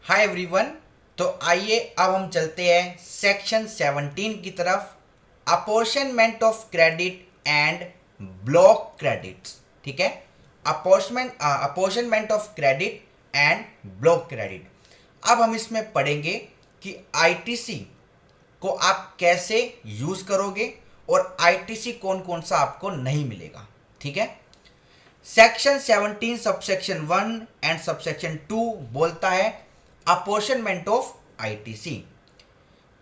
Hi everyone. तो आइए अब हम चलते हैं सेक्शन 17 की तरफ, apportionment of credit and block credits. ठीक है, apportionment of credit and block credit. अब हम इसमें पढ़ेंगे कि आईटीसी को आप कैसे यूज करोगे और आईटीसी कौन कौन सा आपको नहीं मिलेगा। ठीक है, सेक्शन 17 सबसेक्शन 1 एंड सबसेक्शन 2 बोलता है apportionment of ITC.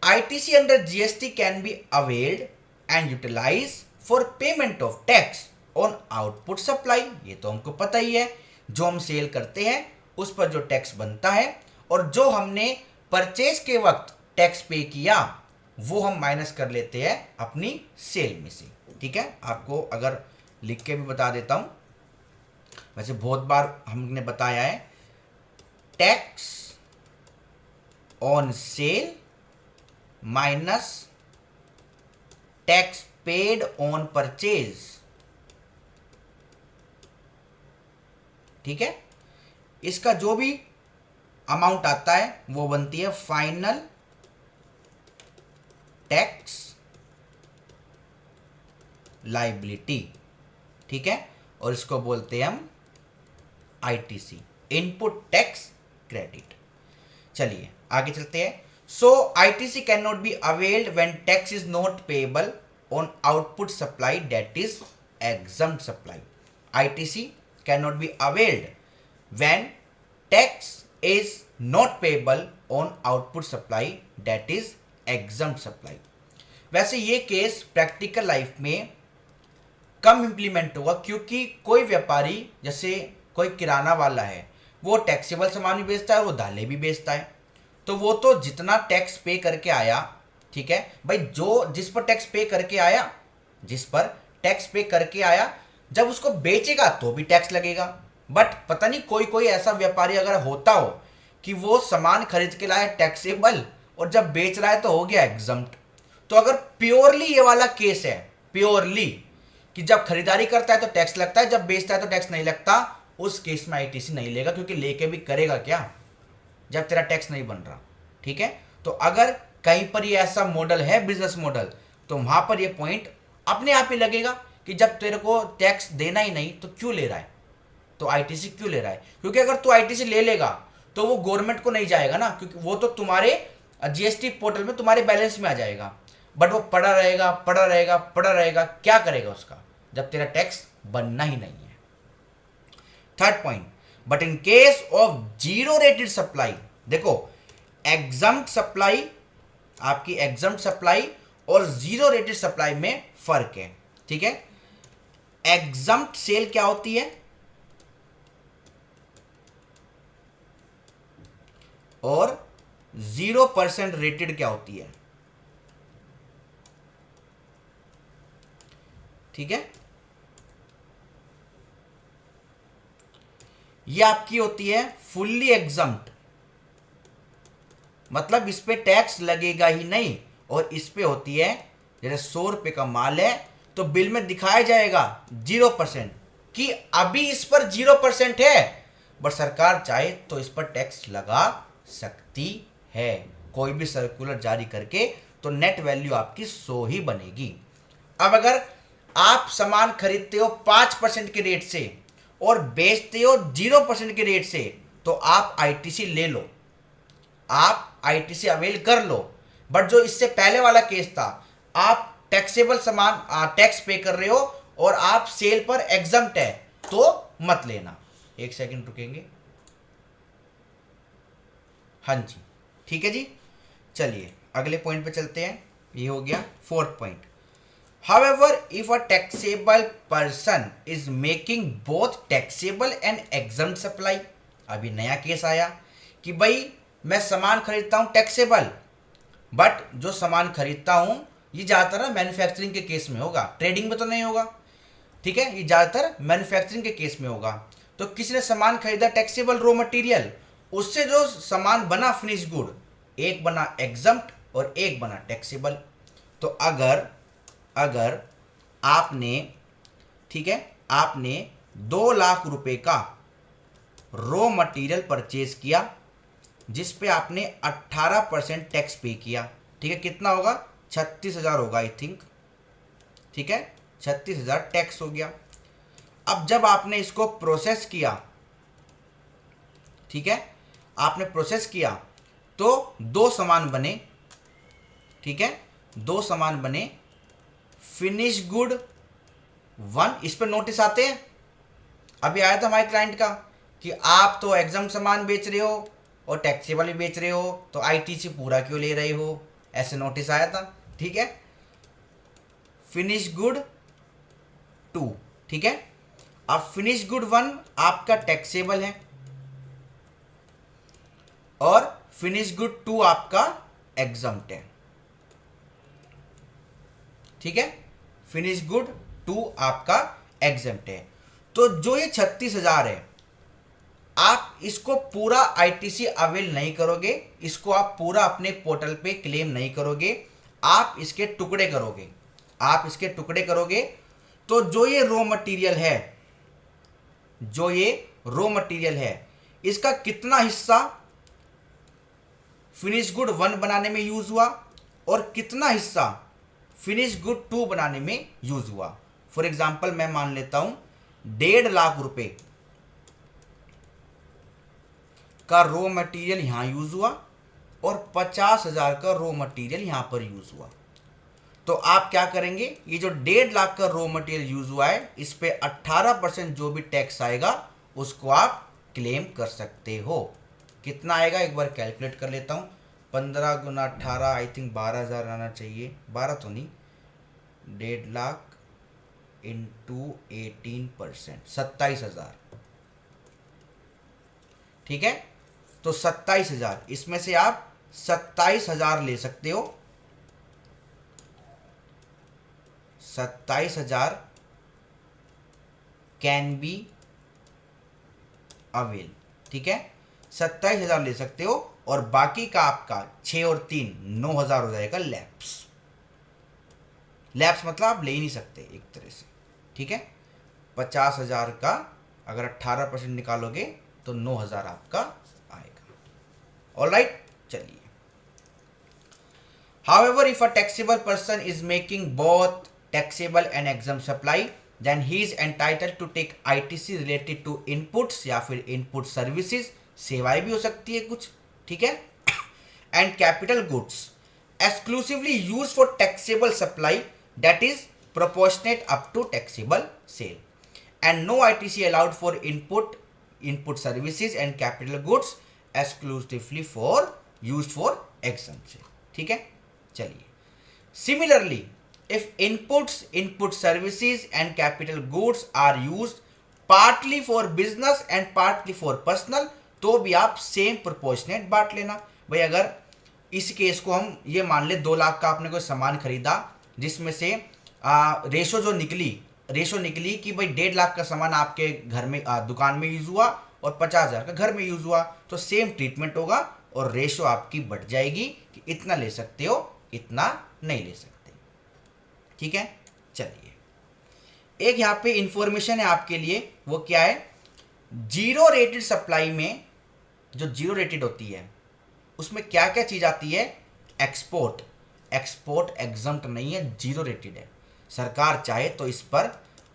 ITC under GST can be availed and utilized for payment of tax on output supply. ये तो हमको पता ही है, जो हम सेल करते हैं उस पर जो टैक्स बनता है और जो हमने परचेज के वक्त टैक्स पे किया वो हम माइनस कर लेते हैं अपनी सेल में से। ठीक है, आपको अगर लिख के भी बता देता हूं, वैसे बहुत बार हमने बताया है, tax on sale minus tax paid on purchase. ठीक है, इसका जो भी अमाउंट आता है वो बनती है फाइनल टैक्स लायबिलिटी। ठीक है, और इसको बोलते हैं हम आईटीसी, इनपुट टैक्स क्रेडिट। चलिए आगे चलते हैं। So ITC can not be availed when tax is not payable on output supply that is exempt supply. ITC can not be availed when tax is not payable on output supply that is exempt supply. वैसे ये case practical life में कम implement होगा, क्योंकि कोई व्यापारी, जैसे कोई किराना वाला है, वो टैक्सेबल सामान भी बेचता है और वो दालें भी बेचता है, तो वो तो जितना टैक्स पे करके आया, ठीक है भाई, जो जिस पर टैक्स पे करके आया, जिस पर टैक्स पे करके आया, जब उसको बेचेगा तो भी टैक्स लगेगा। बट पता नहीं कोई कोई ऐसा व्यापारी अगर होता हो कि वो सामान खरीद के लाया टैक्सेबल और जब बेच रहा है तो हो गया एग्जम्प्ट। तो अगर प्योरली ये वाला केस है, प्योरली कि जब खरीदारी करता है तो टैक्स लगता है, जब बेचता है तो टैक्स नहीं लगता, उस केस में आईटीसी नहीं लेगा, क्योंकि लेके भी करेगा क्या जब तेरा टैक्स नहीं बन रहा। ठीक है, तो अगर कहीं पर ये ऐसा मॉडल है, बिजनेस मॉडल, तो वहां पर ये पॉइंट अपने आप ही लगेगा कि जब तेरे को टैक्स देना ही नहीं तो क्यों ले रहा है, तो आईटीसी क्यों ले रहा है। क्योंकि अगर तू आईटीसी ले लेगा तो वो गवर्नमेंट को नहीं जाएगा ना, क्योंकि वो तो तुम्हारे जीएसटी पोर्टल में तुम्हारे बैलेंस में आ जाएगा, बट वो पड़ा रहेगा पड़ा रहेगा पड़ा रहेगा, क्या करेगा उसका जब तेरा टैक्स बनना ही नहीं है। Third point, but in case of zero rated supply, देखो एग्जम्प्ट सप्लाई, आपकी एग्जम्प्ट सप्लाई और जीरो रेटेड सप्लाई में फर्क है। ठीक है, एग्जम्प्ट सेल क्या होती है और 0% रेटेड क्या होती है। ठीक है, ये आपकी होती है फुल्ली एग्जम्प्ट, मतलब इस पे टैक्स लगेगा ही नहीं, और इस पे होती है, जैसे 100 रुपए का माल है तो बिल में दिखाया जाएगा 0% कि अभी इस पर 0% है, बट सरकार चाहे तो इस पर टैक्स लगा सकती है, कोई भी सर्कुलर जारी करके, तो नेट वैल्यू आपकी 100 ही बनेगी। अब अगर आप सामान खरीदते हो 5% के रेट से और बेचते हो 0% के रेट से, तो आप आईटीसी ले लो, आप आईटीसी अवेल कर लो। बट जो इससे पहले वाला केस था, आप टैक्सेबल सामान टैक्स पे कर रहे हो और आप सेल पर एग्जम्प्ट है, तो मत लेना। एक सेकंड रुकेंगे, हाँ जी ठीक है जी। चलिए अगले पॉइंट पे चलते हैं, ये हो गया fourth point. However, if a taxable person is making both taxable and exempt supply, अभी नया केस आया कि भाई मैं सामान खरीदता हूँ टैक्सेबल, बट जो सामान खरीदता हूँ ये ज़्यादातर ना मैन्युफैक्चरिंग के केस में होगा, ट्रेडिंग में तो नहीं होगा। ठीक है, ये ज़्यादातर मैन्युफैक्चरिंग के केस में होगा। तो किसी ने सामान खरीदा टैक्सेबल रॉ मटेरियल, उससे जो सामान बना फिनिश गुड, एक बना एग्जम्प्ट और एक बना टैक्सेबल। तो अगर आपने, ठीक है, आपने 2 लाख रुपए का रॉ मटेरियल परचेज किया जिस पे आपने 18% टैक्स पे किया, ठीक है, कितना होगा, 36,000 होगा आई थिंक, ठीक है, 36,000 टैक्स हो गया। अब जब आपने इसको प्रोसेस किया, ठीक है, आपने प्रोसेस किया तो दो सामान बने, ठीक है, दो सामान बने, फिनिश गुड 1, इस पर नोटिस आते हैं। अभी आया था हमारे क्लाइंट का कि आप तो एग्जाम सामान बेच रहे हो और टैक्सेबल भी बेच रहे हो, तो आईटीसी पूरा क्यों ले रहे हो, ऐसे नोटिस आया था, ठीक है। फिनिश गुड 2, ठीक है। अब फिनिश गुड 1 आपका टैक्सेबल है और फिनिश गुड 2 आपका एग्जम्प्ट है, ठीक है, फिनिश गुड 2 आपका एग्जम्प्ट है। तो जो ये 36,000 है, आप इसको पूरा आईटीसी अवेल नहीं करोगे, इसको आप पूरा अपने पोर्टल पे क्लेम नहीं करोगे, आप इसके टुकड़े करोगे, आप इसके टुकड़े करोगे। तो जो ये रॉ मटेरियल है, जो ये रॉ मटेरियल है, इसका कितना हिस्सा फिनिश गुड 1 बनाने में यूज हुआ और कितना हिस्सा फिनिश गुड 2 बनाने में यूज हुआ। फॉर एग्जाम्पल मैं मान लेता हूं 1.5 लाख रुपए का रॉ मटेरियल यहां यूज हुआ और 50,000 का रॉ मटेरियल यहां पर यूज हुआ। तो आप क्या करेंगे, ये जो 1.5 लाख का रॉ मटेरियल यूज हुआ है, इस पे 18% जो भी टैक्स आएगा उसको आप क्लेम कर सकते हो। कितना आएगा एक बार कैलकुलेट कर लेता हूँ। 15 गुना 18 आई थिंक 12,000 आना चाहिए, 12 तो नहीं, 1.5 लाख इंटू 18%, 27,000, ठीक है। तो 27,000, इसमें से आप 27,000 ले सकते हो, 27,000 कैन बी अवेल, ठीक है, 27,000 ले सकते हो और बाकी का आपका 6 और 3 9,000 हो जाएगा लैप्स। लैप्स मतलब आप ले ही नहीं सकते एक तरह से, ठीक है। 50,000 का अगर 18% निकालोगे तो 9,000 आपका आएगा। ऑलराइट, चलिए। However, if a taxable person is making both taxable and exempt supply, then he is entitled to take ITC related to inputs या फिर input services, सेवाएं भी हो सकती है कुछ, ठीक है, and capital goods exclusively used for taxable supply that is proportionate up to taxable sale, and no ITC allowed for input services and capital goods exclusively for used for exempt sale, ठीक है। चलिए, similarly if input services and capital goods are used partly for business and partly for personal, तो भी आप same proportionate बांट लेना। भाई अगर इस केस को हम ये मान ले 2 लाख का आपने कोई सामान खरीदा, जिसमें से रेशो निकली कि भाई 1.5 लाख का सामान आपके घर में दुकान में यूज हुआ और 50,000 का घर में यूज हुआ, तो सेम ट्रीटमेंट होगा और रेशो आपकी बढ़ जाएगी कि इतना ले सकते हो, इतना नहीं ले सकते, ठीक है। चलिए, एक यहाँ पे इंफॉर्मेशन है आपके लिए, वो क्या है, जीरो रेटेड सप्लाई में जो जीरो रेटेड होती है उसमें क्या क्या चीज आती है, एक्सपोर्ट एग्जम्प्ट नहीं है, जीरो रेटेड है। सरकार चाहे तो इस पर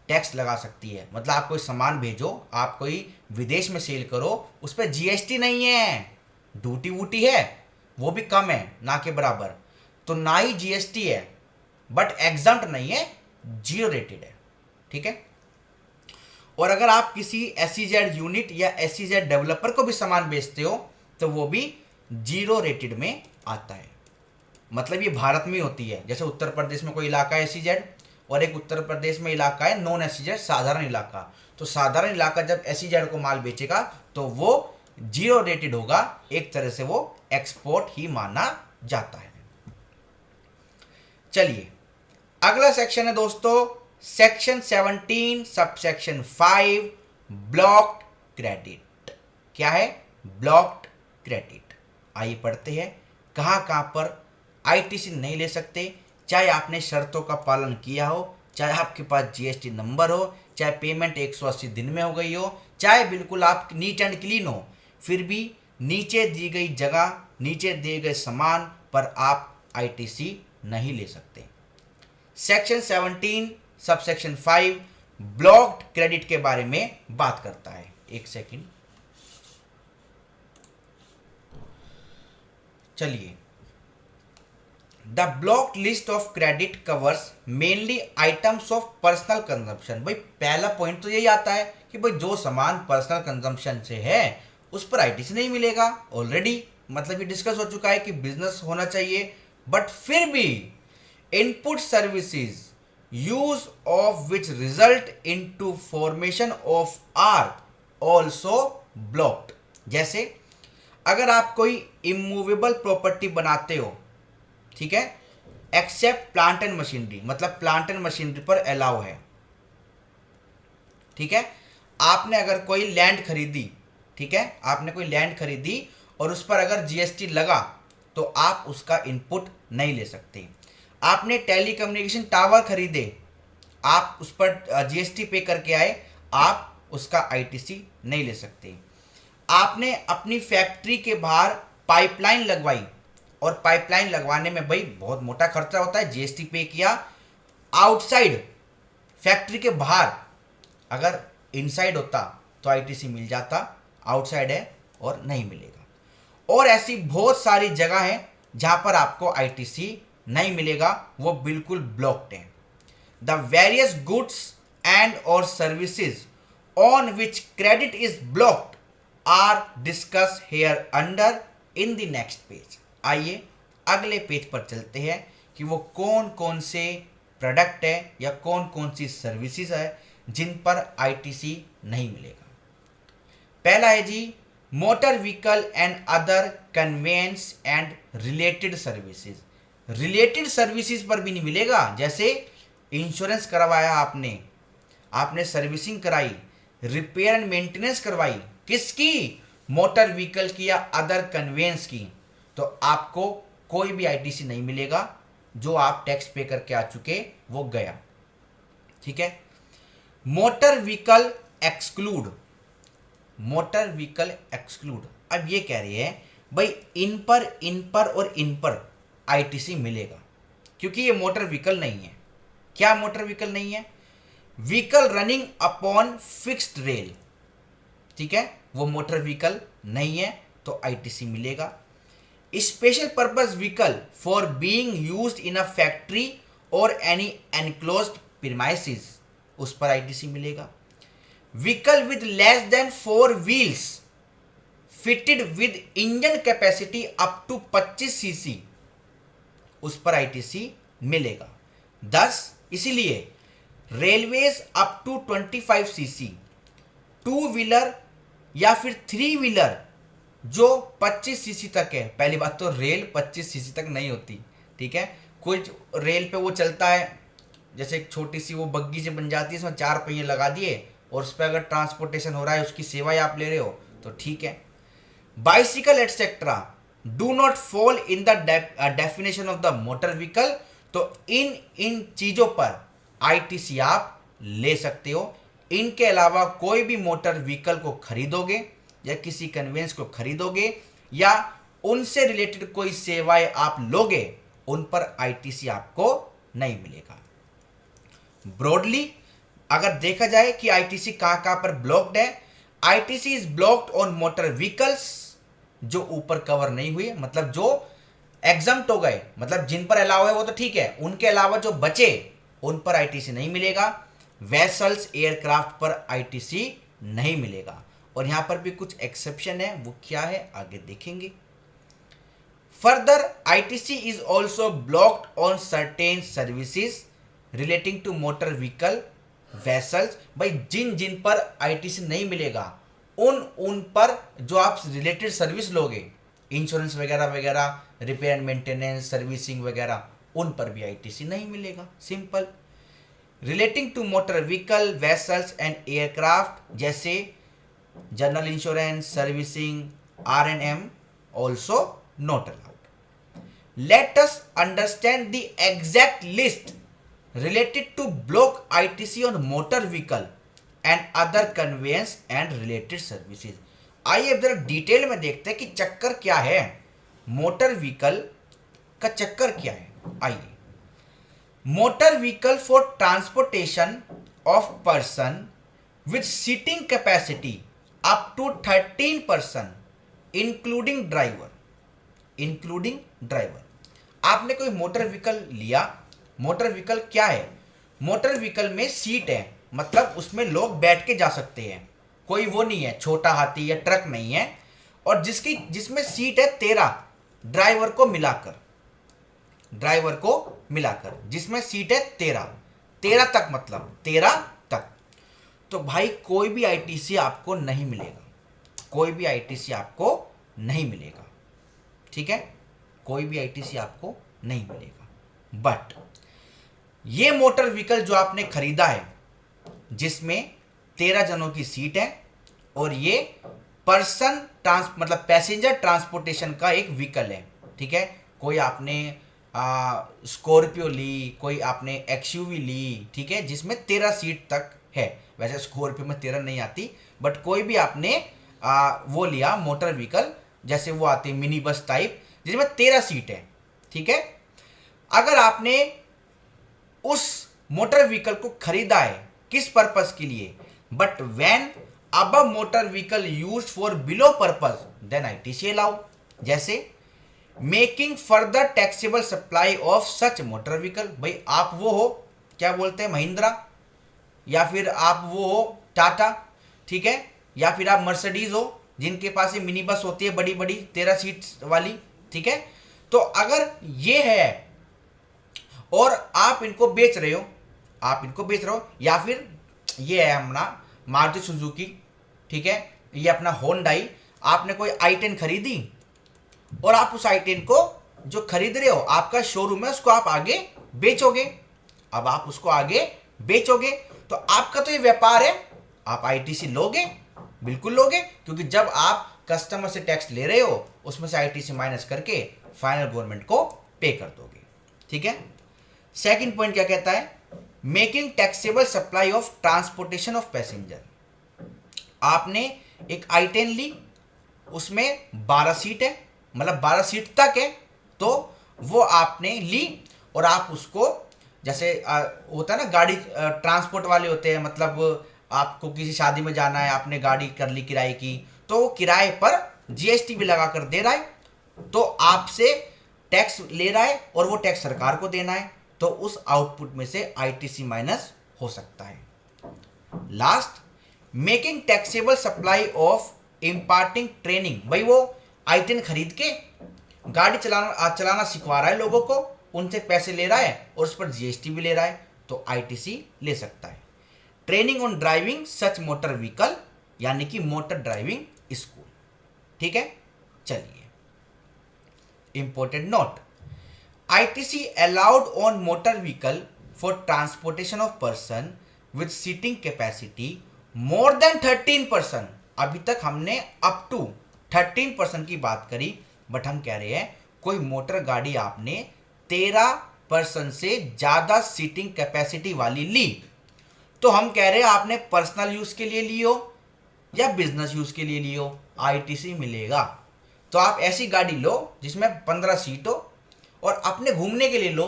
टैक्स लगा सकती है, मतलब आप कोई सामान भेजो, आप कोई विदेश में सेल करो, उस पर जीएसटी नहीं है, ड्यूटी वूटी है, वो भी कम है, ना के बराबर, तो ना ही जीएसटी है, बट एग्जम्प्ट नहीं है, जीरो रेटेड है, ठीक है। और अगर आप किसी एसईजेड यूनिट या एसईजेड डेवलपर को भी सामान बेचते हो तो वो भी जीरो रेटेड में आता है। मतलब ये भारत में होती है, जैसे उत्तर प्रदेश में कोई इलाका है एसईजेड और एक उत्तर प्रदेश में इलाका है नॉन एसईजेड, साधारण इलाका, तो साधारण इलाका जब एसईजेड को माल बेचेगा तो वो जीरो रेटेड होगा, एक तरह से वो एक्सपोर्ट ही माना जाता है। चलिए, अगला सेक्शन है दोस्तों सेक्शन 17 सबसेक्शन 5 ब्लॉक्ड क्रेडिट। क्या है ब्लॉक्ड क्रेडिट, आइए पढ़ते हैं। कहाँ कहाँ पर आईटीसी नहीं ले सकते, चाहे आपने शर्तों का पालन किया हो, चाहे आपके पास जीएसटी नंबर हो, चाहे पेमेंट 180 दिन में हो गई हो, चाहे बिल्कुल आप नीट एंड क्लीन हो, फिर भी नीचे दी गई जगह, नीचे दिए गए सामान पर आप आईटीसी नहीं ले सकते। सेक्शन 17 सबसेक्शन 5 ब्लॉक्ड क्रेडिट के बारे में बात करता है। एक सेकंड, चलिए। The blocked list of credit covers mainly items of personal consumption. भाई पहला पॉइंट तो यही आता है कि भाई जो सामान पर्सनल कंजम्पशन से है उस पर आईटीसी नहीं मिलेगा। ऑलरेडी मतलब ये डिस्कस हो चुका है कि बिजनेस होना चाहिए, बट फिर भी input services use of which result into formation of are also blocked. जैसे अगर आप कोई इमूवेबल प्रॉपर्टी बनाते हो, ठीक है, एक्सेप्ट प्लांट एंड मशीनरी, मतलब प्लांट एंड मशीनरी पर अलाउ है, ठीक है। आपने अगर कोई लैंड खरीदी, ठीक है, आपने कोई लैंड खरीदी और उस पर अगर जीएसटी लगा तो आप उसका इनपुट नहीं ले सकते। आपने टेलीकम्युनिकेशन टावर खरीदे, आप उस पर जीएसटी पे करके आए, आप उसका आईटीसी नहीं ले सकते। आपने अपनी फैक्ट्री के बाहर पाइपलाइन लगवाई और पाइपलाइन लगवाने में भाई बहुत मोटा खर्चा होता है, जीएसटी पे किया। आउटसाइड फैक्ट्री के बाहर, अगर इनसाइड होता तो आईटीसी मिल जाता, आउटसाइड है और नहीं मिलेगा। और ऐसी बहुत सारी जगह हैं जहां पर आपको आईटीसी नहीं मिलेगा, वो बिल्कुल ब्लॉक्ड है। द वेरियस गुड्स एंड और services on which credit is blocked are discuss here under in the next page. आइए अगले पेज पर चलते हैं कि वो कौन कौन से प्रोडक्ट है या कौन कौन सी सर्विसेज है जिन पर आईटीसी नहीं मिलेगा। पहला है जी motor vehicle and other conveyance and related services. Related services पर भी नहीं मिलेगा। जैसे इंश्योरेंस करवाया आपने, आपने सर्विसिंग कराई, रिपेयर एंड मेंटेनेंस करवाई, किसकी? मोटर व्हीकल की या अदर कन्वेंस की, तो आपको कोई भी आईटीसी नहीं मिलेगा। जो आप टैक्स पे करके आ चुके वो गया, ठीक है। Motor vehicle exclude, motor vehicle exclude. अब ये कह रही है भाई इन पर और इन पर आईटीसी मिलेगा, क्योंकि ये मोटर व्हीकल नहीं है। क्या मोटर व्हीकल नहीं है? Vehicle running upon fixed rail, ठीक है, वो मोटर व्हीकल नहीं है तो आईटीसी मिलेगा। Special purpose vehicle for being used in a factory और एनी एनक्लोज्ड प्रीमाइसेस, उस पर आईटीसी मिलेगा। Vehicle with less than 4 wheels fitted with engine capacity up to 25 CC, उस पर आईटीसी मिलेगा। 10 इसीलिए railways up to 25 CC, 2 wheeler या फिर 3 व्हीलर जो 25 सीसी तक है। पहली बात तो रेल 25 सीसी तक नहीं होती, ठीक है। कुछ रेल पे वो चलता है जैसे एक छोटी सी वो बग्गी से बन जाती है, उसमें 4 पहिए लगा दिए और उस पर अगर ट्रांसपोर्टेशन हो रहा है, उसकी सेवाएं आप ले रहे हो तो ठीक है। Bicycle etcetera do not fall in the definition of the motor vehicle, तो इन चीजों पर आईटीसी आप ले सकते हो। इनके अलावा कोई भी मोटर व्हीकल को खरीदोगे या किसी कन्वेंस को खरीदोगे या उनसे रिलेटेड कोई सेवाएं आप लोगे, उन पर आईटीसी आपको नहीं मिलेगा। ब्रॉडली अगर देखा जाए कि आईटीसी कहां कहां पर ब्लॉक्ड है, ITC is blocked on motor vehicles जो ऊपर कवर नहीं हुए, मतलब जो एग्जम्प्ट हो गए, मतलब जिन पर अलाउ है वो तो ठीक है, उनके अलावा जो बचे उन पर आईटीसी नहीं मिलेगा। वेसल्स एयरक्राफ्ट पर आईटीसी नहीं मिलेगा। और यहां पर भी कुछ एक्सेप्शन है, वो क्या है आगे देखेंगे। Further ITC is also blocked on certain services relating to motor vehicle vessels. भाई जिन जिन पर आईटीसी नहीं मिलेगा उन पर जो आप रिलेटेड सर्विस लोगे, इंश्योरेंस वगैरह वगैरह, रिपेयर एंड मेंटेनेंस, सर्विसिंग वगैरह, उन पर भी आईटीसी नहीं मिलेगा। Simple. Relating to motor vehicle vessels and aircraft जैसे general insurance, servicing, R&M also not allowed. Let us understand the exact list related to block ITC on motor vehicle and other conveyance and related services। आइए अब जरा detail में देखते हैं कि चक्कर क्या है, मोटर व्हीकल का चक्कर क्या है। आइए, motor vehicle for transportation of person with seating capacity up to 13 person including driver. आपने कोई मोटर व्हीकल लिया। मोटर व्हीकल क्या है? मोटर व्हीकल में सीट है, मतलब उसमें लोग बैठ के जा सकते हैं, कोई वो नहीं है छोटा हाथी या ट्रक नहीं है, और जिसमें सीट है 13 ड्राइवर को मिलाकर जिसमें सीट है 13 तक, मतलब 13 तक। तो भाई कोई भी आईटीसी आपको नहीं मिलेगा, ठीक है, कोई भी आईटीसी आपको नहीं मिलेगा। बट ये मोटर व्हीकल जो आपने खरीदा है, जिसमें 13 जनों की सीट है, और ये मतलब पैसेंजर ट्रांसपोर्टेशन का एक व्हीकल है, ठीक है। कोई आपने स्कॉर्पियो ली, कोई आपने एक्सयूवी ली, ठीक है, जिसमें 13 सीट तक है। वैसे स्कॉर्पियो में 13 नहीं आती, बट कोई भी आपने वो लिया मोटर व्हीकल, जैसे वो आती है मिनी बस टाइप, जिसमें 13 सीट है, ठीक है। अगर आपने उस मोटर व्हीकल को खरीदा है किस पर्पस के लिए, but when above motor vehicle used for below purpose then ITC allow. जैसे making further taxable supply of such motor vehicle. भाई आप वो हो, क्या बोलते हैं, महिंद्रा, या फिर आप वो हो टाटा, ठीक है, या फिर आप मर्सिडीज हो, जिनके पास ये मिनी बस होती है बड़ी बड़ी 13 सीट वाली, ठीक है। तो अगर ये है और आप इनको बेच रहे हो, या फिर ये है अपना मारुति सुजुकी, ठीक है, ये अपना होंडाई, आपने कोई i10 खरीदी और आप उस i10 को जो खरीद रहे हो, आपका शोरूम है, उसको आप आगे बेचोगे। अब आप उसको आगे बेचोगे तो आपका तो ये व्यापार है, आप आईटीसी लोगे, बिल्कुल लोगे, क्योंकि जब आप कस्टमर से टैक्स ले रहे हो, उसमें से आईटीसी माइनस करके फाइनल गवर्नमेंट को पे कर दोगे, ठीक है। सेकंड पॉइंट क्या कहता है? Making taxable supply of transportation of passenger. आपने एक i10 ली, उसमें 12 सीट है, मतलब 12 सीट तक है, तो वो आपने ली और आप उसको, जैसे होता है ना, गाड़ी ट्रांसपोर्ट वाले होते हैं, मतलब आपको किसी शादी में जाना है, आपने गाड़ी कर ली किराए की, तो वो किराए पर जीएसटी भी लगा कर दे रहा है, तो आपसे टैक्स ले रहा है और वो टैक्स सरकार को देना है, तो उस आउटपुट में से आईटीसी माइनस हो सकता है। Last, making taxable supply of imparting training. भाई वो i10 खरीद के गाड़ी चलाना सिखवा रहा है लोगों को, उनसे पैसे ले रहा है और उस पर जीएसटी भी ले रहा है, तो आईटीसी ले सकता है। Training on driving such motor vehicle, यानी कि मोटर ड्राइविंग स्कूल, ठीक है। चलिए, important note, ITC allowed on motor vehicle for transportation of person with seating capacity more than 13 person. अभी तक हमने अप टू 13 पर्सन की बात करी, बट हम कह रहे हैं कोई मोटर गाड़ी आपने 13 पर्सन से ज्यादा सीटिंग कैपेसिटी वाली ली, तो हम कह रहे हैं आपने पर्सनल यूज के लिए लियो या बिजनेस यूज के लिए लियो, आईटीसी मिलेगा। तो आप ऐसी गाड़ी लो जिसमें 15 सीट हो और अपने घूमने के लिए लो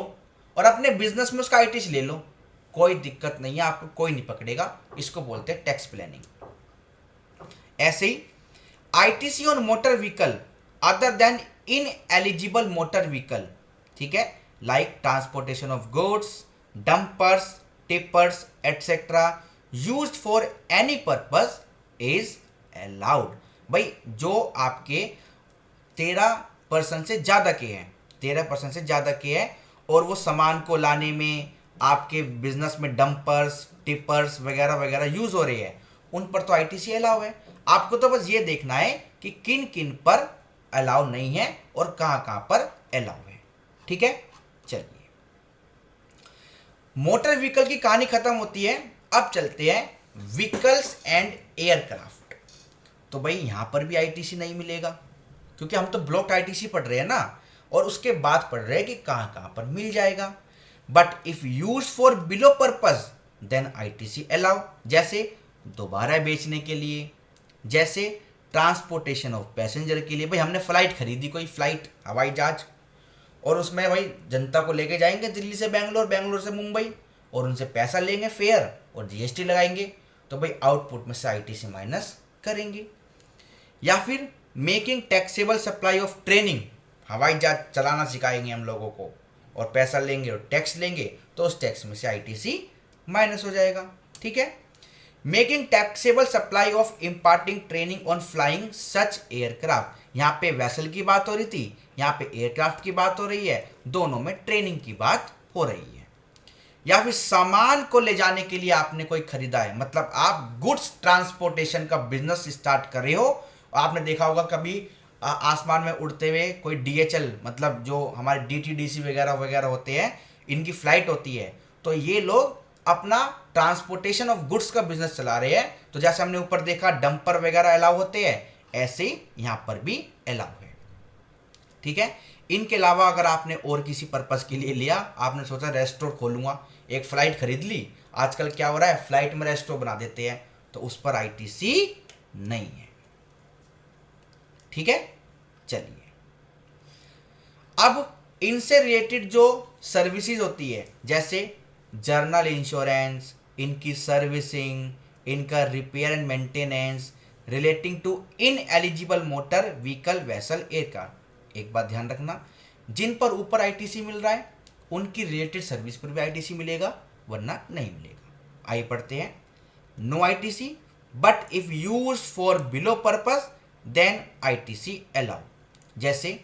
और अपने बिजनेस में उसका आईटीसी ले लो, कोई दिक्कत नहीं है, आपको कोई नहीं पकड़ेगा। इसको बोलते हैं टैक्स प्लानिंग। ऐसे ही ITC on motor vehicle other than ineligible motor vehicle, ठीक है, like transportation of goods, dumpers, tippers etcetera used for any purpose is allowed. भाई जो आपके 13 पर्सन से ज्यादा के हैं, 13 पर्सन से ज्यादा के हैं, और वो सामान को लाने में आपके बिजनेस में डंपर्स, टिपर्स वगैरह वगैरह यूज हो रहे हैं, उन पर तो आईटीसी अलाउ है। आपको तो बस ये देखना है कि किन किन पर अलाउ नहीं है और कहां कहां पर अलाउ है, ठीक है। चलिए, मोटर व्हीकल की कहानी खत्म होती है। अब चलते हैं व्हीकल्स एंड एयरक्राफ्ट। तो भाई यहां पर भी आईटीसी नहीं मिलेगा, क्योंकि हम तो ब्लॉक आईटीसी पढ़ रहे हैं ना, और उसके बाद पढ़ रहे हैं कि कहां कहां पर मिल जाएगा। But if use for below purpose then ITC allow, जैसे दोबारा बेचने के लिए, जैसे ट्रांसपोर्टेशन ऑफ पैसेंजर के लिए। भाई हमने फ्लाइट खरीदी, कोई फ्लाइट हवाई जहाज, और उसमें भाई जनता को लेके जाएंगे दिल्ली से बेंगलोर, बेंगलोर से मुंबई, और उनसे पैसा लेंगे फेयर और जीएसटी लगाएंगे, तो भाई आउटपुट में से आईटीसी माइनस करेंगे। या फिर making taxable supply of training, हवाई जहाज चलाना सिखाएंगे हम लोगों को और पैसा लेंगे और टैक्स लेंगे, तो उस टैक्स में से आईटीसी माइनस हो जाएगा। ठीक है। Making taxable supply of imparting training on flying such aircraft, यहाँ पे वेसल की बात हो रही थी, यहाँ पे एयरक्राफ्ट की बात हो रही है, दोनों में ट्रेनिंग की बात हो रही है। या फिर सामान को ले जाने के लिए आपने कोई खरीदा है, मतलब आप गुड्स ट्रांसपोर्टेशन का बिजनेस स्टार्ट कर रहे हो। आपने देखा होगा कभी आसमान में उड़ते हुए कोई डीएचएल, मतलब जो हमारे डीटीडीसी वगैरह वगैरह होते हैं, इनकी फ्लाइट होती है, तो ये लोग अपना ट्रांसपोर्टेशन ऑफ गुड्स का बिजनेस चला रहे हैं। तो जैसे हमने ऊपर देखा डंपर वगैरह अलाउ होते हैं, ऐसे ही यहां पर भी अलाउ है। ठीक है। इनके अलावा अगर आपने और किसी पर्पस के लिए लिया, आपने सोचा रेस्टोरेंट खोलूंगा, एक फ्लाइट खरीद ली, आजकल क्या हो रहा है फ्लाइट में रेस्टोरेंट बना देते हैं, तो उस पर आईटीसी नहीं है। ठीक है। चलिए, अब इनसे रिलेटेड जो सर्विसेज होती है, जैसे जर्नल इंश्योरेंस, इनकी सर्विसिंग, इनका repair and maintenance relating to ineligible motor vehicle vessel aircraft, एक बात ध्यान रखना, जिन पर ऊपर आईटीसी मिल रहा है उनकी रिलेटेड सर्विस पर भी आईटीसी मिलेगा, वरना नहीं मिलेगा। आइए पढ़ते हैं। No ITC but if use for below purpose then ITC allow, जैसे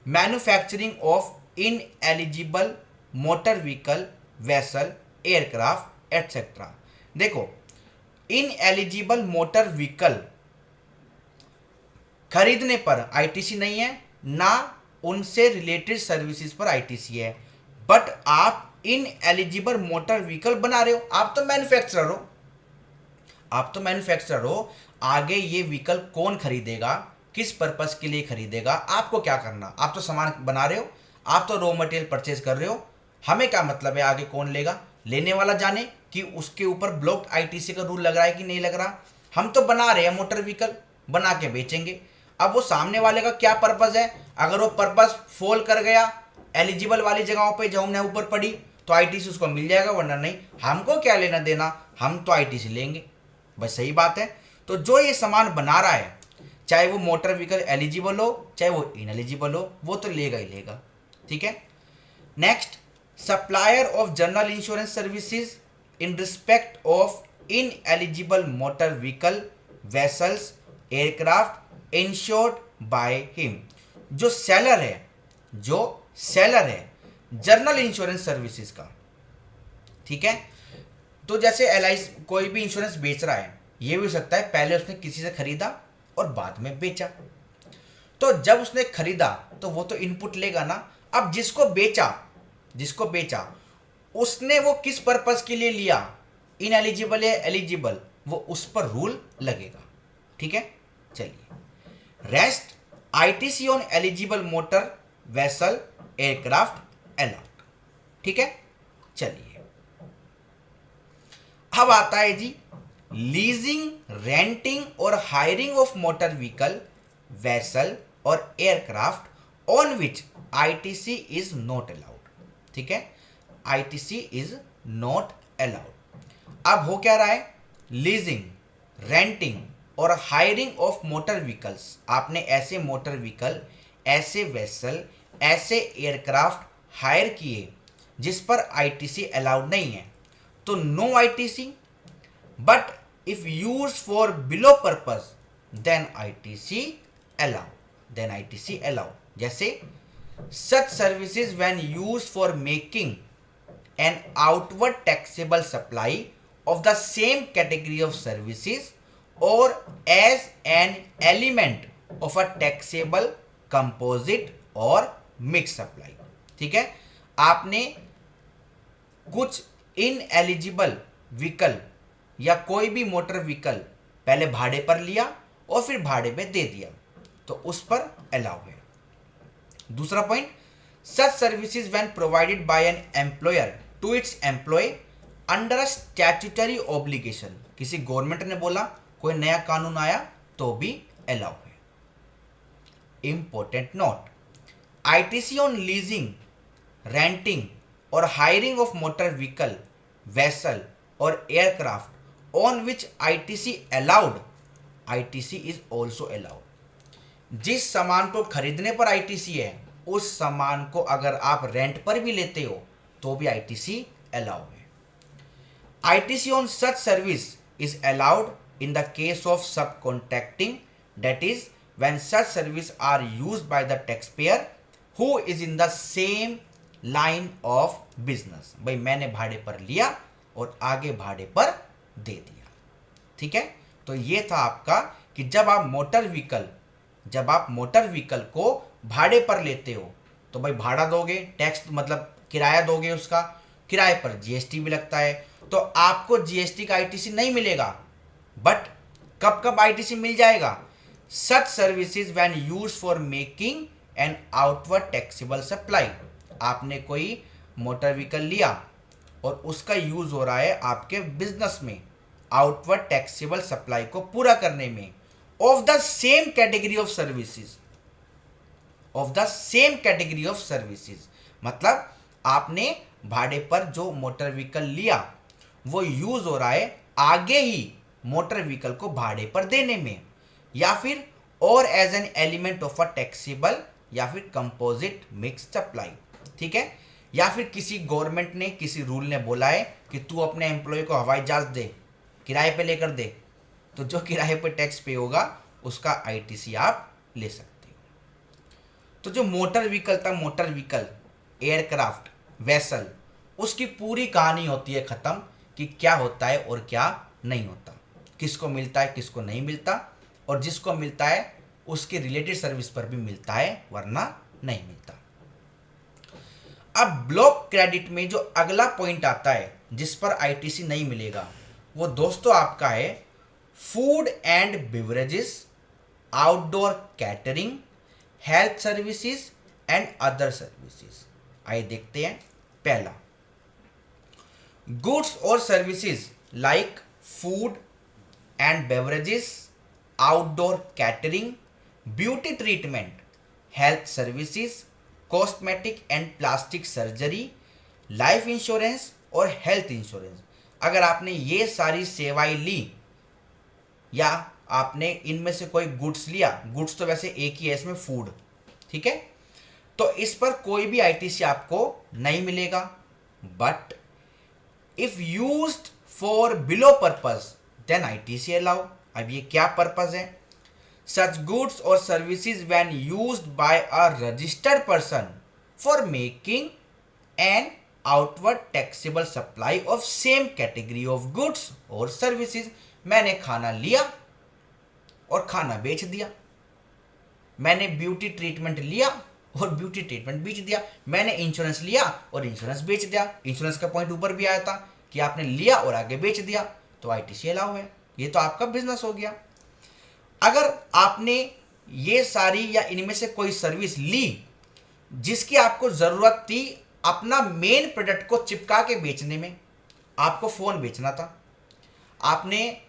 manufacturing of ineligible motor vehicle vessel aircraft etcetera. देखो, इन एलिजिबल मोटर व्हीकल खरीदने पर आईटीसी नहीं है, ना उनसे रिलेटेड सर्विसेज पर आईटीसी है, बट आप इन एलिजिबल मोटर व्हीकल बना रहे हो, आप तो मैन्युफैक्चरर हो, आप तो मैन्युफैक्चरर हो। आगे ये व्हीकल कौन खरीदेगा, किस पर्पस के लिए खरीदेगा, आपको क्या करना, आप तो सामान बना रहे हो, आप तो रॉ मटेरियल परचेज कर रहे हो, हमें क्या मतलब है आगे कौन लेगा, लेने वाला जाने कि उसके ऊपर ब्लॉक्ड आईटीसी का रूल लग रहा है कि नहीं लग रहा। हम तो बना रहे हैं मोटर व्हीकल, बना के बेचेंगे। अब वो सामने वाले का क्या पर्पस है, अगर वो पर्पस फॉल कर गया एलिजिबल वाली जगहों पे जो हमने ऊपर पढ़ी, तो आईटीसी उसको मिल जाएगा, वरना नहीं। हमको क्या लेना देना, हम तो आईटीसी लेंगे। बस सही बात है। तो जो ये सामान बना रहा है, चाहे वो मोटर व्हीकल एलिजिबल हो चाहे वो इनएलिजिबल हो, वो तो लेगा ही लेगा। ठीक है। Next, supplier of general insurance services in respect of ineligible motor vehicle vessels aircraft insured by him, जो सेलर है, जो सेलर है जनरल इंश्योरेंस सर्विसेज का। ठीक है। तो जैसे एलआईसी कोई भी इंश्योरेंस बेच रहा है, ये भी हो सकता है पहले उसने किसी से खरीदा और बाद में बेचा, तो जब उसने खरीदा तो वो तो इनपुट लेगा ना। अब जिसको बेचा उसने वो किस पर्पस के लिए लिया, इनएलिजिबल या एलिजिबल, वो उस पर रूल लगेगा। ठीक है। चलिए, rest ITC on eligible motor vessel aircraft allowed. ठीक है। चलिए, अब आता है जी लीजिंग, रेंटिंग और hiring of motor vehicle vessel और aircraft on which ITC is not allowed. ठीक है। ITC is not allowed. अब हो क्या रहा है, लीजिंग, रेंटिंग और हायरिंग ऑफ मोटर व्हीकल्स, आपने ऐसे मोटर व्हीकल, ऐसे वेसल, ऐसे एयरक्राफ्ट हायर किए जिस पर आईटीसी अलाउड नहीं है, तो no ITC, but if use for below purpose then ITC allow, जैसे such services when used for making an outward taxable supply of the same category of services or as an element of a taxable composite or mixed supply। ठीक है। आपने कुछ ineligible vehicle या कोई भी motor vehicle पहले भाड़े पर लिया और फिर भाड़े पे दे दिया, तो उस पर अलाउ है। दूसरा point, such services when provided by an employer to its employ under a statutory obligation, किसी गवर्नमेंट ने बोला, कोई नया कानून आया तो भी अलाउ है। Important note, ITC on leasing, renting और hiring of motor vehicle, vessel और aircraft on which ITC allowed, ITC is also allowed. जिस सामान को खरीदने पर आईटीसी है, उस सामान को अगर आप रेंट पर भी लेते हो तो भी आईटीसी अलाउ है। ITC on such service is allowed in the case of subcontracting, that is, when such service are used by the taxpayer who is in the same line of business। भाई मैंने भाड़े पर लिया और आगे भाड़े पर दे दिया। ठीक है, तो ये था आपका कि जब आप मोटर व्हीकल को भाड़े पर लेते हो तो भाई भाड़ा दोगे, टैक्स मतलब किराया दोगे, उसका किराए पर जीएसटी भी लगता है, तो आपको जीएसटी का आईटीसी नहीं मिलेगा। बट कब कब आईटीसी मिल जाएगा? सच services when use for making an outward taxable supply. आपने कोई मोटर व्हीकल लिया और उसका यूज हो रहा है आपके बिजनेस में आउटवर्ड टैक्सेबल सप्लाई को पूरा करने में, of the same category of services, मतलब आपने भाड़े पर जो मोटर व्हीकल लिया वो यूज हो रहा है आगे ही मोटर व्हीकल को भाड़े पर देने में, या फिर और as an element of a taxable या फिर कंपोजिट मिक्स सप्लाई। ठीक है, या फिर किसी गवर्नमेंट ने, किसी रूल ने बोला है कि तू अपने एम्प्लॉय को हवाई जहाज दे, किराए पे लेकर दे, तो जो किराए पे टैक्स पे होगा उसका आईटीसी आप ले सकते हो। तो जो मोटर व्हीकल, एयरक्राफ्ट, वेसल, उसकी पूरी कहानी होती है खत्म कि क्या होता है और क्या नहीं होता, किसको मिलता है किसको नहीं मिलता, और जिसको मिलता है उसके रिलेटेड सर्विस पर भी मिलता है वरना नहीं मिलता। अब ब्लॉक क्रेडिट में जो अगला पॉइंट आता है जिस पर आईटीसी नहीं मिलेगा वो दोस्तों आपका है food and beverages, outdoor catering, health services and other services. आइए देखते हैं। पहला, गुड्स और services like food and beverages, outdoor catering, beauty treatment, health services, cosmetic and plastic surgery, life insurance और हेल्थ इंश्योरेंस। अगर आपने ये सारी सेवाएं ली या आपने इनमें से कोई गुड्स लिया, गुड्स तो वैसे एक ही है इसमें, फूड, ठीक है, तो इस पर कोई भी आईटीसी आपको नहीं मिलेगा। But if used for below purpose then ITC allow. अब ये क्या पर्पस है? सच गुड्स और services when used by a registered person for making an outward taxable supply of same category of goods और services. मैंने खाना लिया और खाना बेच दिया, मैंने ब्यूटी ट्रीटमेंट लिया और ब्यूटी ट्रीटमेंट बेच दिया, मैंने इंश्योरेंस लिया और इंश्योरेंस बेच दिया। इंश्योरेंस का पॉइंट ऊपर भी आया था कि आपने लिया और आगे बेच दिया, तो आईटीसी अलाउ है। ये तो आपका बिजनेस हो गया। अगर आपने ये सारी या इनमें से कोई सर्विस ली जिसकी आपको जरूरत थी अपना मेन प्रोडक्ट को चिपका के बेचने में, आपको फोन बेचना था, आपने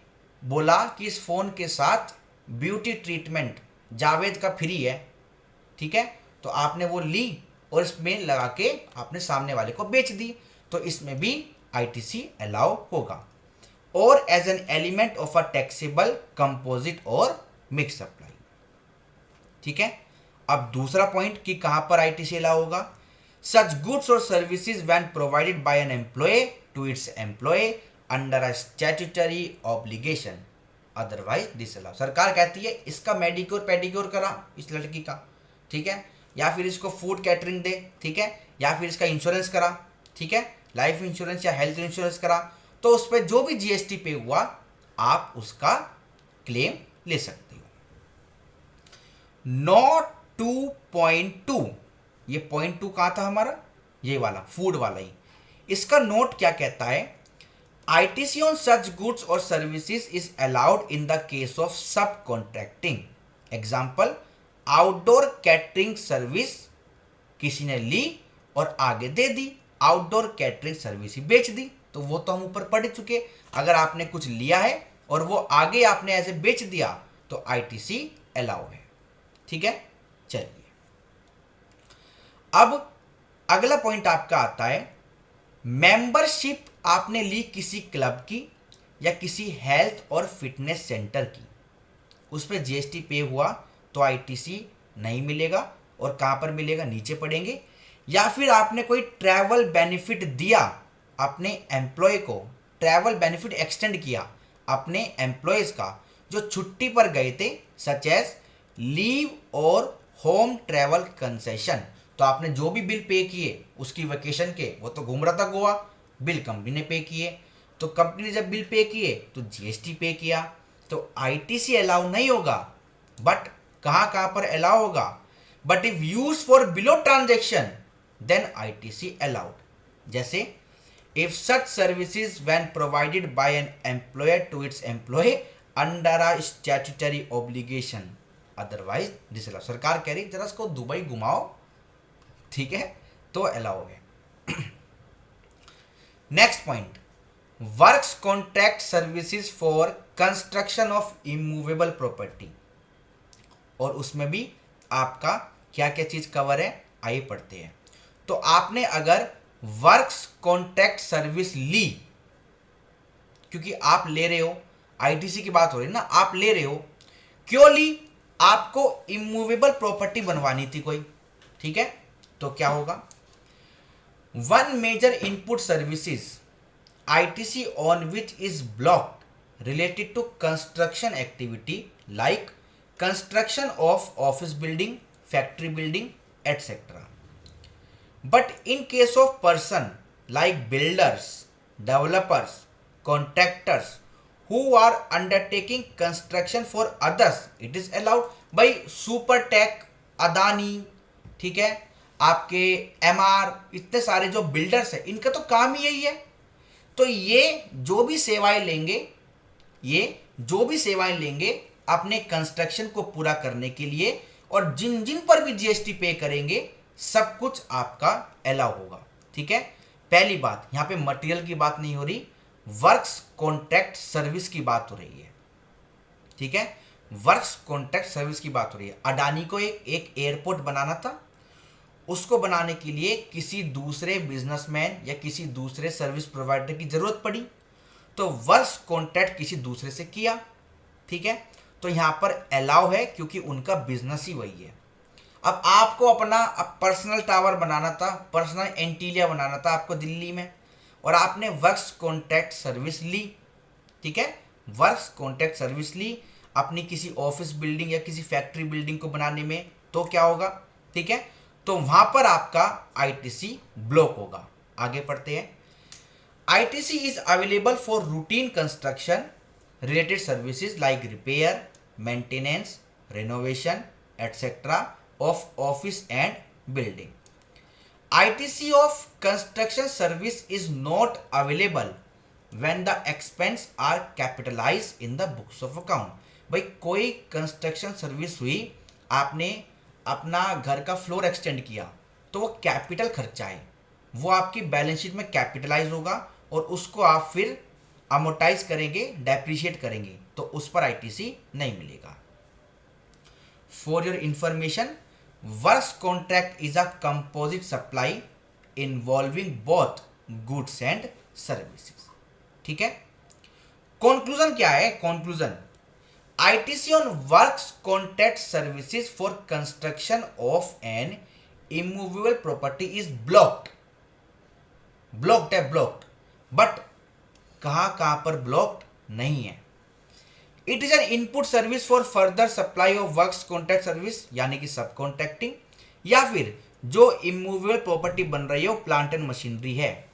बोला कि इस फोन के साथ ब्यूटी ट्रीटमेंट जावेद का फ्री है, ठीक है, तो आपने वो ली और इसमें लगा के आपने सामने वाले को बेच दी, तो इसमें भी आईटीसी अलाउ होगा। और as an element of a taxable composite और मिक्स सप्लाई। ठीक है, अब दूसरा पॉइंट कि कहां पर आईटीसी अलाउ होगा। सच गुड्स और services when provided by an employee to its employ under a statutory obligation, otherwise disallow. सरकार कहती है इसका मेडिक्योर पेडिक्योर करा इस लड़की का, ठीक है, या फिर इसको फूड कैटरिंग दे, ठीक है, या फिर इसका इंश्योरेंस करा, ठीक है, लाइफ इंश्योरेंस या हेल्थ इंश्योरेंस करा, तो उस पर जो भी जीएसटी पे हुआ आप उसका क्लेम ले सकते हो। नोट 2.2, ये पॉइंट 2 कहां था हमारा? ये वाला फूड वाला ही। इसका नोट क्या कहता है? आईटीसी ऑन सच गुड्स और services is allowed in the case of subcontracting. Example, outdoor catering service किसी ने ली और आगे दे दी, आउटडोर कैटरिंग सर्विस ही बेच दी, तो वो तो हम ऊपर पढ़ चुके। अगर आपने कुछ लिया है और वो आगे आपने ऐसे बेच दिया तो आईटीसी अलाउ है। ठीक है, चलिए अब अगला पॉइंट आपका आता है, मेंबरशिप आपने ली किसी क्लब की या किसी हेल्थ और फिटनेस सेंटर की, उस पर जीएसटी पे हुआ तो आईटीसी नहीं मिलेगा, और कहां पर मिलेगा, नीचे पड़ेंगे। या फिर आपने कोई ट्रैवल बेनिफिट दिया अपने एम्प्लॉय को, ट्रैवल बेनिफिट एक्सटेंड किया अपने एम्प्लॉयज का जो छुट्टी पर गए थे, सच एज लीव और होम ट्रैवल कंसेशन, तो आपने जो भी बिल पे किए उसकी वेकेशन के, वो तो घूम रहा था गोवा, बिल कंपनी ने पे किए, तो कंपनी ने जब बिल पे किए तो जीएसटी पे किया, तो आईटीसी अलाउ नहीं होगा। बट कहां कहां पर अलाउ होगा, but if use for below transaction then ITC allowed. जैसे if such services when provided by an employer to its employ under a statutory obligation, otherwise this allow. सरकार कह रही जरा इसको दुबई घुमाओ, ठीक है, तो अलाउ है। Next point, works contract services for construction of immovable property, और उसमें भी आपका क्या क्या चीज कवर है, आइए पढ़ते हैं। तो आपने अगर वर्क्स कॉन्ट्रैक्ट सर्विस ली, क्योंकि आप ले रहे हो, आईटीसी की बात हो रही है ना, आप ले रहे हो, क्यों ली, आपको इमूवेबल प्रॉपर्टी बनवानी थी कोई, ठीक है, तो क्या होगा, one major input services ITC on which is blocked related to construction activity like construction of office building, factory building etcetera. But in case of person like builders, developers, contractors who are undertaking construction for others, it is allowed by Supertech, Adani, ठीक है, आपके MR, इतने सारे जो builders हैं, इनका तो काम ही यही है। तो ये जो भी सेवाएं लेंगे, ये जो भी सेवाएं लेंगे अपने कंस्ट्रक्शन को पूरा करने के लिए, और जिन जिन पर भी जीएसटी पे करेंगे, सब कुछ आपका अलाउ होगा। ठीक है, पहली बात, यहां पे मटेरियल की बात नहीं हो रही, वर्क्स कॉन्ट्रैक्ट सर्विस की बात हो रही है। ठीक है, वर्क्स कॉन्ट्रैक्ट सर्विस की बात हो रही है। अडानी को एक एयरपोर्ट बनाना था, उसको बनाने के लिए किसी दूसरे बिजनेसमैन या किसी दूसरे सर्विस प्रोवाइडर की जरूरत पड़ी, तो वर्क्स कॉन्ट्रैक्ट किसी दूसरे से किया। ठीक है, तो यहां पर अलाउ है क्योंकि उनका बिजनेस ही वही है। अब आपको अपना पर्सनल टावर बनाना था, पर्सनल एंटीलिया बनाना था आपको दिल्ली में, और आपने वर्क्स कॉन्ट्रैक्ट सर्विस ली। ठीक है, वर्क्स कॉन्ट्रैक्ट सर्विस ली अपनी किसी ऑफिस बिल्डिंग या किसी फैक्ट्री बिल्डिंग को बनाने में, तो क्या होगा, ठीक है, तो वहां पर आपका आईटीसी ब्लॉक होगा। आगे पढ़ते हैं, ITC is available for routine construction related services like repair, maintenance, renovation, etc. of office and building. ITC of construction service is not available when the expense are capitalized in the books of account. भाई कोई construction service हुई, आपने अपना घर का floor extend किया, तो वो कैपिटल खर्चा है, वो आपकी बैलेंस शीट में कैपिटलाइज होगा, और उसको आप फिर अमोटाइज करेंगे, डेप्रिशिएट करेंगे, तो उस पर आईटीसी नहीं मिलेगा। For your information, works contract is a composite supply involving both goods and services. ठीक है, कंक्लूजन क्या है, conclusion, ITC on works contract services for construction of N immovable property is blocked, blocked है, blocked, but कहां पर blocked नहीं है। It is an input service for further supply of works contract service, यानी कि सब कॉन्ट्रैक्टिंग, या फिर जो इमूवेबल प्रॉपर्टी बन रही है वो प्लांट एंड मशीनरी है।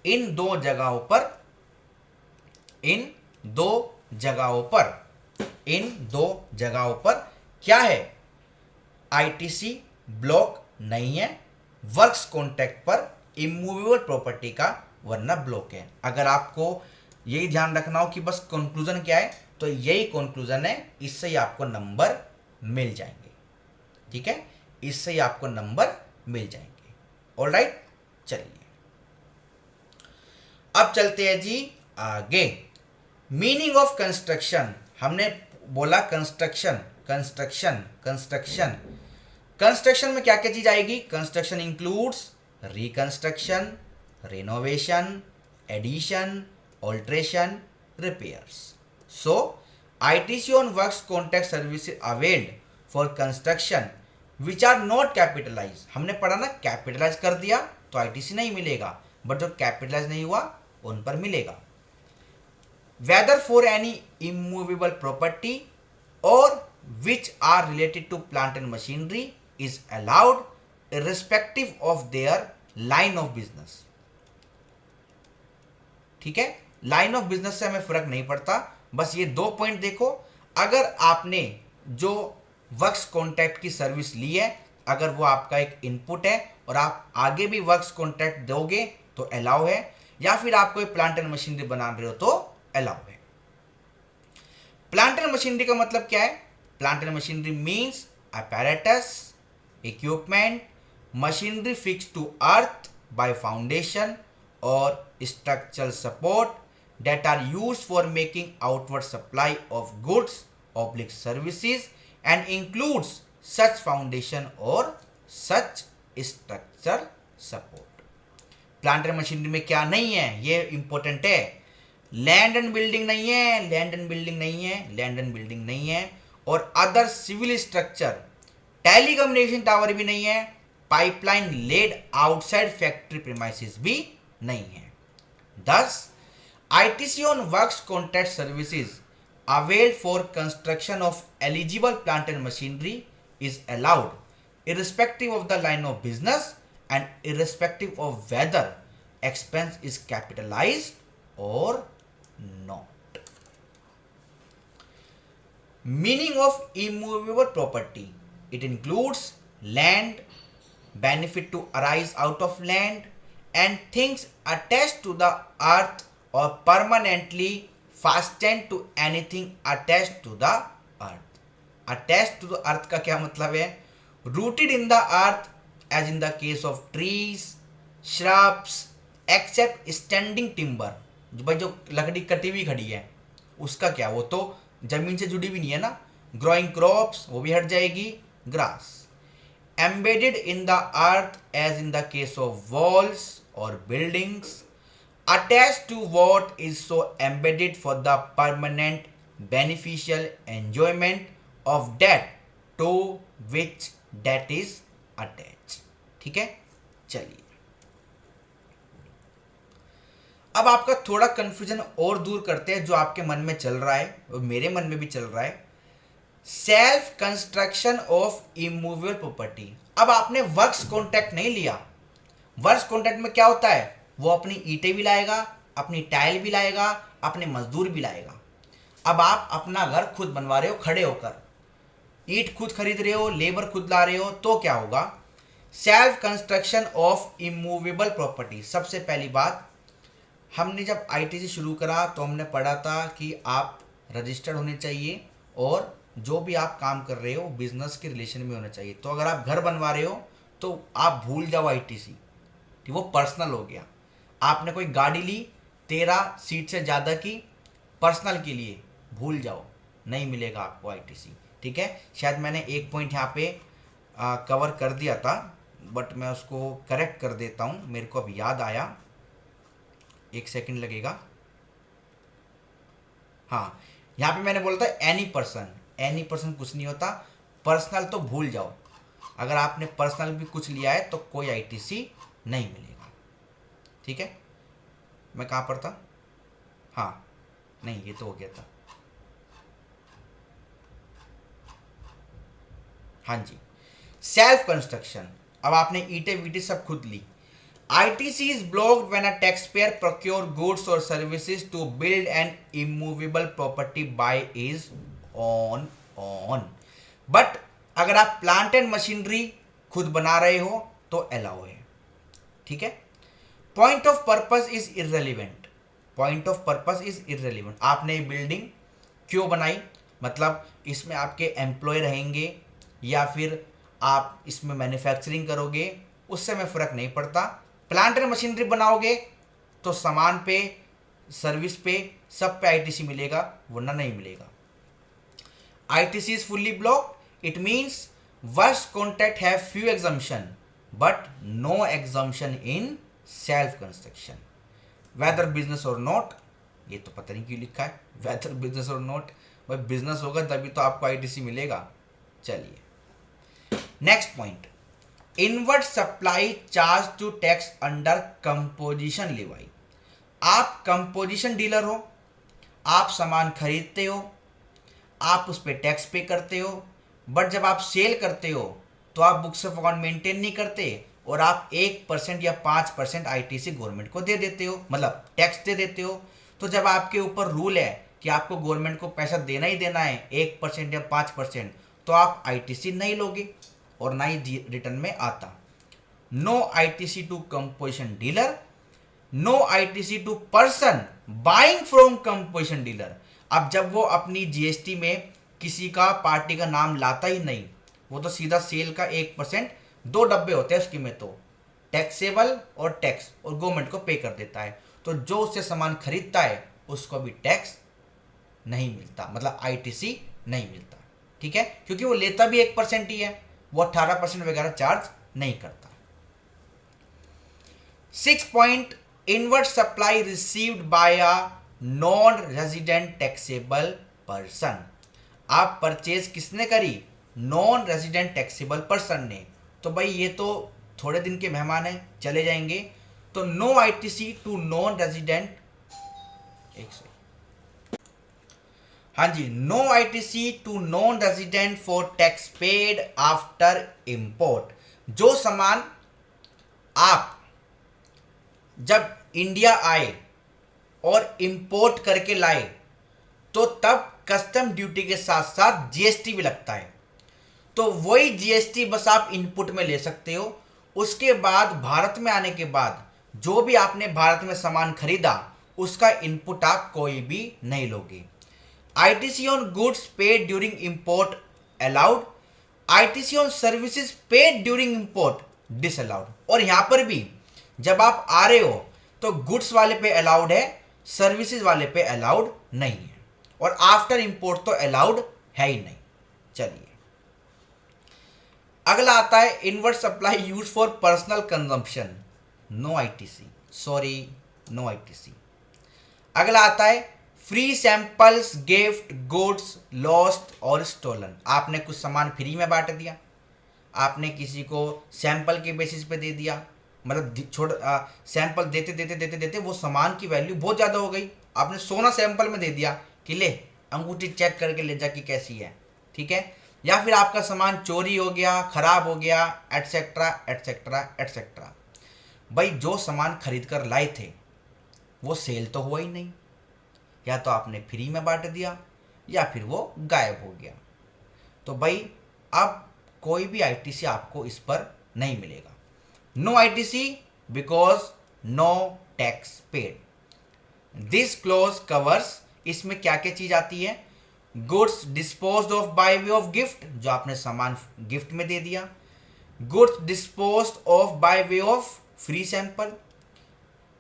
इन दो जगहों पर, इन दो जगहों पर, इन दो जगहों पर क्या है, आईटीसी ब्लॉक नहीं है, वर्क्स कॉन्ट्रैक्ट पर इमूवेबल प्रॉपर्टी का वरना ब्लॉक है। अगर आपको यही ध्यान रखना हो कि बस कंक्लूजन क्या है, तो यही कंक्लूजन है, इससे ही आपको नंबर मिल जाएंगे। ठीक है, इससे ही आपको नंबर मिल जाएंगे। ऑलराइट, चलिए अब चलते हैं जी आगे। मीनिंग ऑफ कंस्ट्रक्शन, हमने बोला कंस्ट्रक्शन, कंस्ट्रक्शन कंस्ट्रक्शन कंस्ट्रक्शन में क्या क्या चीज आएगी? Construction includes reconstruction, renovation, addition, alteration, repairs. So ITC on works contract services availed for construction which are not capitalized. हमने पढ़ा ना, कैपिटलाइज कर दिया तो ITC नहीं मिलेगा, बट जो कैपिटलाइज नहीं हुआ उन पर मिलेगा. Whether for any immovable property or which are related to plant and machinery is allowed irrespective of their line of business. ठीक है, लाइन ऑफ बिजनेस से हमें फर्क नहीं पड़ता. बस ये 2 पॉइंट देखो. अगर आपने जो वर्क्स कॉन्ट्रैक्ट की सर्विस ली है, अगर वो आपका एक इनपुट है और आप आगे भी वर्क्स कॉन्ट्रैक्ट दोगे तो अलाउ है, या फिर आप कोई प्लांट एंड मशीनरी बना रहे हो तो अलाउ है. प्लांट एंड मशीनरी का मतलब क्या है? Plant and machinery means apparatus, equipment, machinery fixed to earth by foundation or structural support that are used for making outward supply of goods oblique services and includes such foundation or such structural support. Plant and machinery में क्या नहीं है, ये important है. Land and building नहीं है, land and building नहीं है, लैंड एंड बिल्डिंग नहीं है, और other civil structure, telecommunication tower भी नहीं है, pipeline laid outside factory premises भी नहीं है. Thus, ITC on works contract services availed for construction of eligible plant and machinery is allowed irrespective of the line of business and irrespective of whether expense is capitalized or not. Meaning of immovable property. It includes land, benefit to arise out of land, and things attached to the earth or permanently fastened to anything attached to the earth. Attached to the earth का क्या मतलब है? Rooted in the earth as in the case of trees, shrubs, except standing timber. जो भाई जो लकड़ी कटी हुई खड़ी है उसका क्या, वो तो जमीन से जुड़ी भी नहीं है ना. Growing crops वो भी हट जाएगी. Grass. Embedded in the earth as in the case of walls or buildings, attached to what is so embedded for the permanent beneficial enjoyment of that to which that is attached. ठीक है, चलिए अब आपका थोड़ा confusion और दूर करते हैं जो आपके मन में चल रहा है और मेरे मन में भी चल रहा है. Self construction of immovable property. अब आपने वर्क्स कॉन्ट्रैक्ट नहीं लिया. वर्क्स कॉन्ट्रैक्ट में क्या होता है? वो अपनी ईंटें भी लाएगा, अपनी टाइल भी लाएगा, अपने मजदूर भी लाएगा. अब आप अपना घर खुद बनवा रहे हो खड़े होकर, ईंट खुद खरीद रहे हो, लेबर खुद ला रहे हो, तो क्या होगा? Self construction of immovable property. सबसे पहली बात, हमने जब ITC शुरू करा तो हमने पढ़ा था कि आप रजिस्टर्ड होने चाहिए और जो भी आप काम कर रहे हो बिजनेस के रिलेशन में होना चाहिए. तो अगर आप घर बनवा रहे हो तो आप भूल जाओ ITC, वो पर्सनल हो गया. आपने कोई गाड़ी ली 13 सीट से ज़्यादा की पर्सनल के लिए, भूल जाओ, नहीं मिलेगा आपको ITC. ठीक है, शायद मैंने एक पॉइंट यहाँ पे कवर कर दिया था, बट मैं उसको करेक्ट कर देता हूँ. मेरे को अभी याद आया, 1 सेकंड लगेगा. हाँ, यहाँ पे मैंने बोला था एनी पर्सन कुछ नहीं होता. पर्सनल तो भूल जाओ. अगर आपने पर्सनल भी कुछ लिया है तो कोई ITC नहीं मिलेगा. ठीक है, मैं कहाँ पर था? हाँ नहीं, ये तो हो गया था. हाँ जी, सेल्फ कंस्ट्रक्शन. अब आपने ईंटें वीटें सब खुद ली. ITC is blocked when a taxpayer procure goods or services to build an immovable property by his own. But अगर आप प्लांट एंड मशीनरी खुद बना रहे हो तो अलाउ है. ठीक है, point of purpose is irrelevant. Point of purpose is irrelevant. आपने ये बिल्डिंग क्यों बनाई? मतलब इसमें आपके एम्प्लॉय रहेंगे या फिर आप इसमें मैन्युफैक्चरिंग करोगे, उससे में फ़र्क नहीं पड़ता. प्लांट एंड मशीनरी बनाओगे तो सामान पे, सर्विस पे, सब पे ITC मिलेगा, वरना नहीं मिलेगा. ITC is fully blocked. It means worst contract have few exemption but no exemption in self construction. Whether business or not, ये तो पता नहीं क्यों लिखा है whether business or not. भाई बिजनेस होगा तभी तो आपको ITC मिलेगा. चलिए next point, inward supply charge to tax under composition levy. आप कंपोजिशन डीलर हो, आप सामान खरीदते हो, आप उस पर टैक्स पे करते हो, बट जब आप सेल करते हो तो आप बुक्स ऑफ अकाउंट मेंटेन नहीं करते और आप 1% या 5% ITC गवर्नमेंट को दे देते हो, मतलब टैक्स दे देते हो. तो जब आपके ऊपर रूल है कि आपको गवर्नमेंट को पैसा देना ही देना है 1% या 5%, तो आप ITC नहीं लोगे और ना ही रिटर्न में आता. No ITC to composition dealer, no ITC to person buying from composition dealer. अब जब वो अपनी GST में किसी का पार्टी का नाम लाता ही नहीं, वो तो सीधा सेल का 1%, 2 डब्बे होते हैं उसकी में, तो टैक्सेबल और टैक्स, और गवर्नमेंट को पे कर देता है. तो जो उससे सामान खरीदता है उसको भी टैक्स नहीं मिलता, मतलब ITC नहीं मिलता. ठीक है, क्योंकि वो लेता भी 1% ही है, वो 18% वगैरह चार्ज नहीं करता. 6 point, inward supply received by a non resident taxable person. आप परचेज किसने करी? नॉन रेजिडेंट टैक्सेबल पर्सन ने. तो भाई ये तो थोड़े दिन के मेहमान हैं, चले जाएंगे. तो no ITC to non resident, हाँ जी, no ITC to non resident for tax paid after import. जो सामान आप जब इंडिया आए और इंपोर्ट करके लाए तो तब कस्टम ड्यूटी के साथ साथ GST भी लगता है. तो वही GST बस आप इनपुट में ले सकते हो. उसके बाद भारत में आने के बाद जो भी आपने भारत में सामान खरीदा उसका इनपुट आप कोई भी नहीं लोगे. ITC on goods paid during import allowed, ITC on services paid during import disallowed. और यहां पर भी जब आप आ रहे हो तो गुड्स वाले पे अलाउड है, सर्विसेज वाले पे अलाउड नहीं है, और आफ्टर इंपोर्ट तो अलाउड है ही नहीं. चलिए अगला आता है inward supply use for personal consumption. No ITC, sorry, no ITC. अगला आता है free samples, gift, goods lost और स्टोलन. आपने कुछ सामान फ्री में बांट दिया, आपने किसी को सैंपल के बेसिस पे दे दिया, मतलब सैंपल देते देते देते देते वो सामान की वैल्यू बहुत ज़्यादा हो गई. आपने सोना सैंपल में दे दिया कि ले अंगूठी चेक करके ले जा कि कैसी है. ठीक है, या फिर आपका सामान चोरी हो गया, खराब हो गया, एटसेट्रा एटसेट्रा एटसेट्रा. भाई जो सामान खरीद कर लाए थे वो सेल तो हुआ ही नहीं, या तो आपने फ्री में बांट दिया या फिर वो गायब हो गया. तो भाई अब कोई भी ITC आपको इस पर नहीं मिलेगा. No ITC because no tax paid. This clause covers, इसमें क्या क्या चीज आती है? Goods disposed of by way of gift, जो आपने सामान गिफ्ट में दे दिया. Goods disposed of by way of free sample.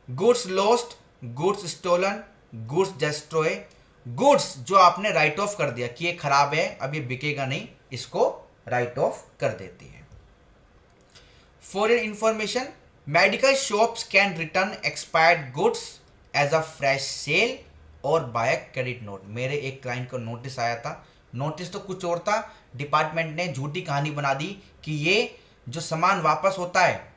Goods lost, goods stolen, goods destroy. Goods जो आपने राइट ऑफ कर दिया कि ये खराब है, अब ये बिकेगा नहीं, इसको राइट ऑफ कर देते हैं. For your information, medical shops can return expired goods as a fresh sale और बाय क्रेडिट नोट. मेरे एक क्लाइंट को नोटिस आया था, नोटिस तो कुछ और था, डिपार्टमेंट ने झूठी कहानी बना दी कि ये जो सामान वापस होता है,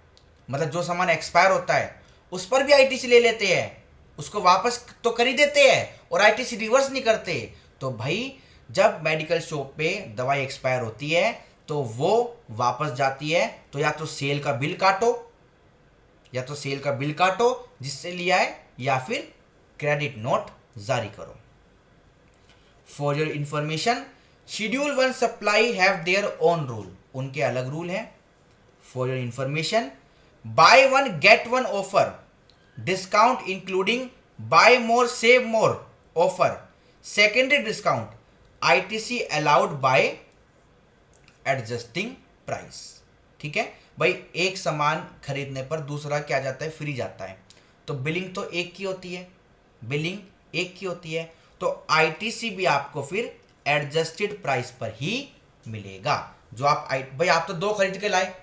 मतलब जो सामान एक्सपायर होता है उस पर भी ITC ले लेते हैं, उसको वापस तो कर ही देते हैं और ITC रिवर्स नहीं करते. तो भाई जब मेडिकल शॉप पे दवाई एक्सपायर होती है तो वो वापस जाती है, तो या तो सेल का बिल काटो, जिससे लिया है, या फिर क्रेडिट नोट जारी करो. For your information, schedule 1 supply have their own rule, उनके अलग रूल हैं. For your information, buy 1 get 1 offer, discount including buy more save more offer, secondary discount, ITC allowed by adjusting price. ठीक है भाई, एक सामान खरीदने पर दूसरा क्या जाता है? फ्री जाता है. तो बिलिंग तो एक की होती है, तो ITC भी आपको फिर एडजस्टेड प्राइस पर ही मिलेगा। जो आप भाई आप तो 2 खरीद के लाए,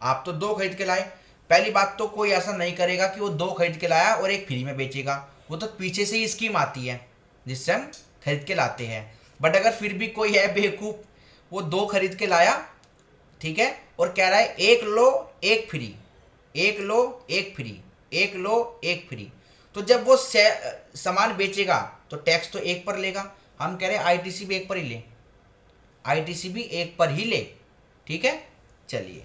आप तो 2 खरीद के लाए, पहली बात तो कोई ऐसा नहीं करेगा कि वो 2 खरीद के लाया और 1 फ्री में बेचेगा, वो तो पीछे से ही स्कीम आती है जिससे हम खरीद के लाते हैं। बट अगर फिर भी कोई है बेवकूफ़, वो 2 खरीद के लाया, ठीक है, और कह रहा है 1 लो 1 फ्री, 1 लो 1 फ्री, 1 लो 1 फ्री, तो जब वो सामान बेचेगा तो टैक्स तो 1 पर लेगा। हम कह रहे हैं आईटीसी भी 1 पर ही ले, आईटीसी भी 1 पर ही ले, ठीक है। चलिए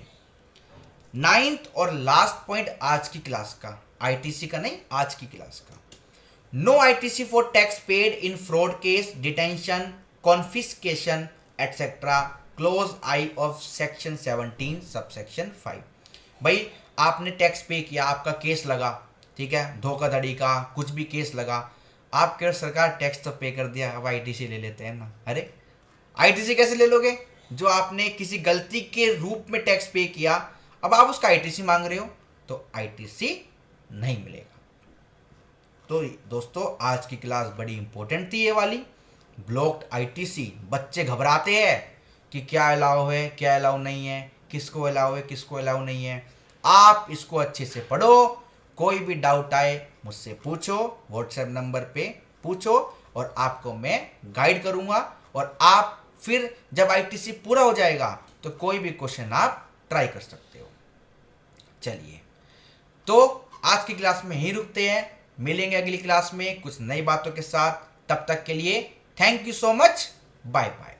9th और लास्ट पॉइंट आज की क्लास का, आईटीसी का नहीं, आज की क्लास का, no ITC for tax paid in fraud case, detention, confiscation etcetera, clause I of section 17 subsection 5। भाई आपने टैक्स पे किया, आपका केस लगा, ठीक है, धोखाधड़ी का कुछ भी केस लगा, आप कह सरकार टैक्स तो पे कर दिया, अब आईटीसी ले लेते हैं ना। अरे आईटीसी कैसे ले लोगे? जो आपने किसी गलती के रूप में टैक्स पे किया, अब आप उसका आईटीसी मांग रहे हो, तो आईटीसी नहीं मिलेगा। तो दोस्तों आज की क्लास बड़ी इंपॉर्टेंट थी ये वाली, ब्लॉक्ड आईटीसी। बच्चे घबराते हैं कि क्या अलाउ है क्या अलाउ नहीं है, किसको अलाउ है किसको अलाउ नहीं है। आप इसको अच्छे से पढ़ो, कोई भी डाउट आए मुझसे पूछो, व्हाट्सएप नंबर पे पूछो और आपको मैं गाइड करूंगा। और आप फिर जब आईटीसी पूरा हो जाएगा तो कोई भी क्वेश्चन आप ट्राई कर सकते हो। चलिए तो आज की क्लास में ही रुकते हैं, मिलेंगे अगली क्लास में कुछ नई बातों के साथ। तब तक के लिए thank you so much, bye bye.